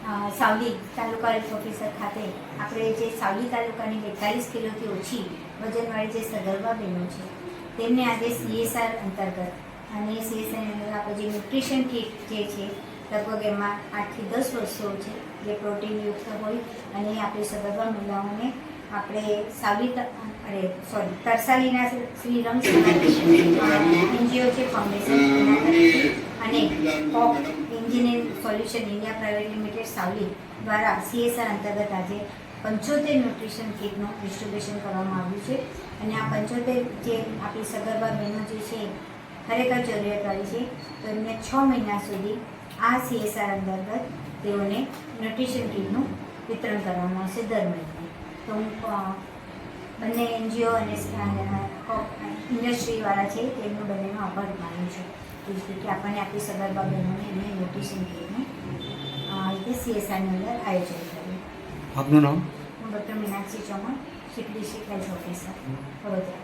સાવલી તાલુકા health officer ખાતે આપણે જે સાવલી તાલુકાની 42 કિલોથી ઓછી વજનવાળી જે સગર્ભા બહેનો છે તેમને આજે CSR અંતર્ગત અને CSR અંદર આપણે જે ન્યુટ્રિશન કીટ જે છે લગભગ એમાં 8 થી 10 વસ્તુઓ છે જે પ્રોટીનયુક્ત હોય અને આપણી સગર્ભા મહિલાઓને આપણે તરસાલીના શ્રી રંગ NGO છે ફાઉન્ડેશન એના તરફથી અને pop engineering solution India private limited Savli દ્વારા CSR અંતર્ગત આજે 75 ન્યુટ્રિશન કીટનું ડિસ્ટ્રીબ્યુશન કરવામાં આવ્યું છે અને આ 75 જે આપણી સગર્ભા બહેનો જે છે ખરેખર જરૂરિયાતવાળી છે તો એમને 6 મહિના સુધી આ CSR અંતર્ગત તેઓને ન્યુટ્રિશન કીટનું વિતરણ કરવામાં આવશે દર મહિને. તો હું બંને NGO અને ઇન્ડસ્ટ્રીવાળા છે તેમનો બંનેનો આભાર માનું છું કે આપણને આપણી સગર્ભા બહેનોને એમને ન્યુટ્રિશન કીટનું આ રીતે CSRની અંદર આયોજન કર્યું. આપનું નામ? હું doctor Meenakshi Chauhan, chief district health officer, Vadodara.